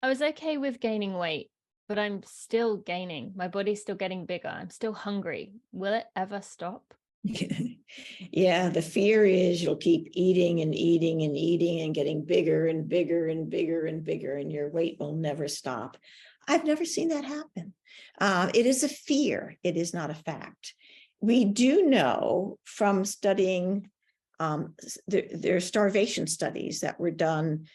I was okay with gaining weight, but I'm still gaining. My body's still getting bigger. I'm still hungry. Will it ever stop? Yeah, the fear is you'll keep eating and eating and eating and getting bigger and bigger and bigger and bigger, and your weight will never stop. I've never seen that happen. It is a fear. It is not a fact. We do know from studying, there are starvation studies that were done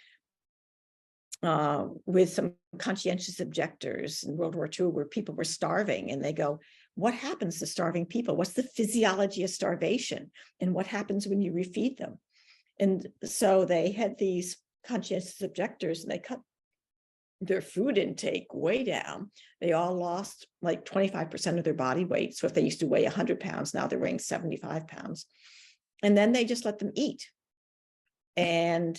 with some conscientious objectors in World War II, where people were starving, and they go, what happens to starving people? What's the physiology of starvation? And what happens when you refeed them? And so they had these conscientious objectors, and they cut their food intake way down. They all lost like 25% of their body weight. So if they used to weigh 100 pounds, now they're weighing 75 pounds. And then they just let them eat. And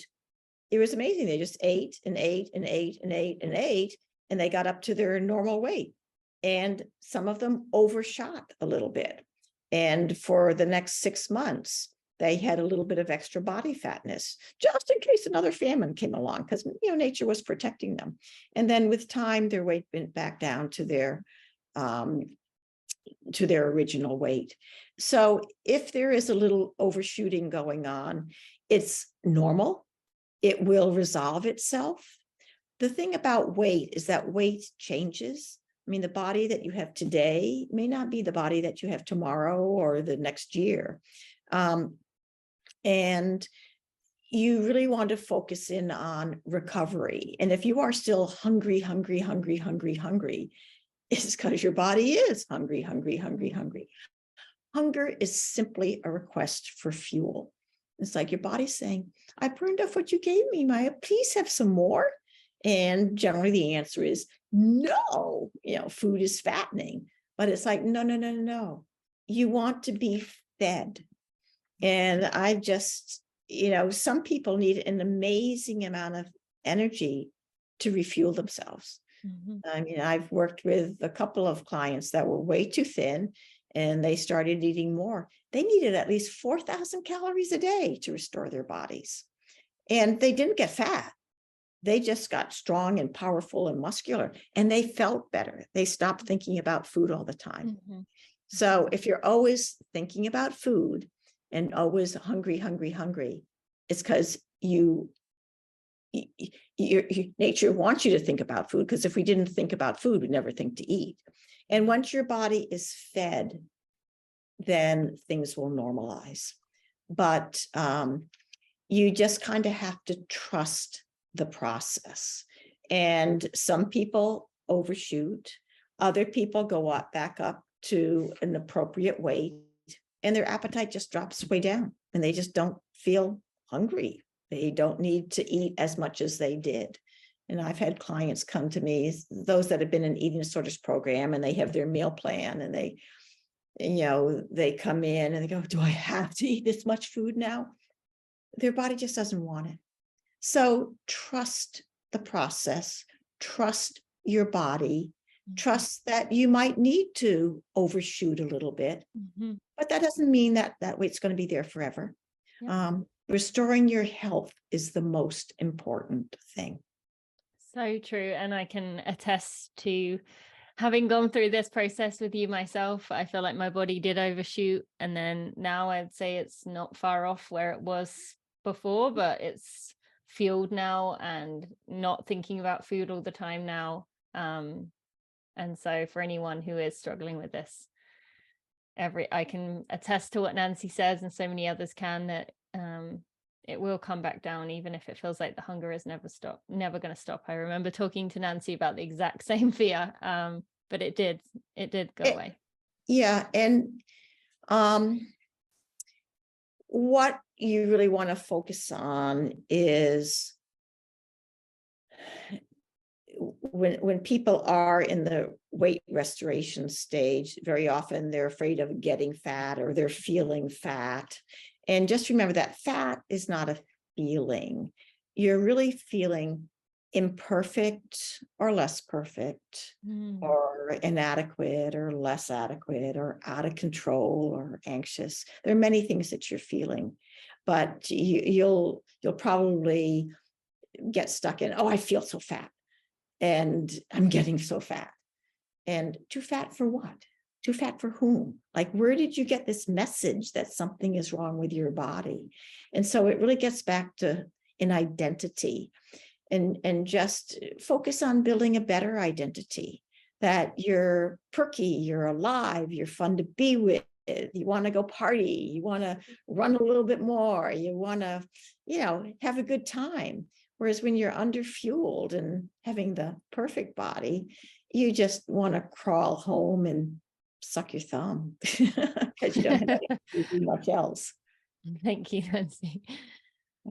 it was amazing. They just ate and ate and ate and ate and ate, and they got up to their normal weight. And some of them overshot a little bit. And for the next 6 months, they had a little bit of extra body fatness, just in case another famine came along, because nature was protecting them. And then with time, their weight went back down to their original weight. So if there is a little overshooting going on, it's normal. It will resolve itself. The thing about weight is that weight changes. I mean, the body that you have today may not be the body that you have tomorrow or the next year. And you really want to focus in on recovery. And if you are still hungry, it's because your body is hungry. Hunger is simply a request for fuel. It's like your body's saying, I burned off what you gave me, Maya, please have some more. And generally the answer is no, food is fattening, but it's like, no. You want to be fed. And I just, some people need an amazing amount of energy to refuel themselves. Mm-hmm. I mean, I've worked with a couple of clients that were way too thin, and they started eating more. They needed at least 4,000 calories a day to restore their bodies. And they didn't get fat. They just got strong and powerful and muscular, and they felt better. They stopped thinking about food all the time. Mm-hmm. So if you're always thinking about food and always hungry, it's because your nature wants you to think about food, because if we didn't think about food, we'd never think to eat. And once your body is fed, then things will normalize. But you just kind of have to trust the process. And some people overshoot. Other people go up, back up to an appropriate weight, and their appetite just drops way down, and they just don't feel hungry. They don't need to eat as much as they did. And I've had clients come to me, those that have been in an eating disorders program, and they have their meal plan, and they come in and they go, do I have to eat this much food now? Their body just doesn't want it. So trust the process, trust your body, trust that you might need to overshoot a little bit, but that doesn't mean that weight's going to be there forever. Yeah. Restoring your health is the most important thing. So true. And I can attest to having gone through this process with you myself. I feel like my body did overshoot, and then now I'd say it's not far off where it was before, but it's fueled now and not thinking about food all the time now. And so for anyone who is struggling with this, I can attest to what Nancy says, and so many others can, that it will come back down, even if it feels like the hunger is never going to stop. I remember talking to Nancy about the exact same fear, but it did go away. Yeah. And what you really want to focus on is when people are in the weight restoration stage, very often they're afraid of getting fat, or they're feeling fat. And just remember that fat is not a feeling. You're really feeling imperfect or less perfect, or inadequate or less adequate, or out of control or anxious. There are many things that you're feeling, but you'll probably get stuck in, oh, I feel so fat. and I'm getting so fat. And too fat for what? Too fat for whom? Like, where did you get this message that something is wrong with your body? And so it really gets back to an identity, and just focus on building a better identity, that you're perky, you're alive, you're fun to be with. You want to go party, you want to run a little bit more, you want to, have a good time. Whereas when you're underfueled and having the perfect body, you just want to crawl home and suck your thumb because you don't have to do much else. Thank you, Nancy.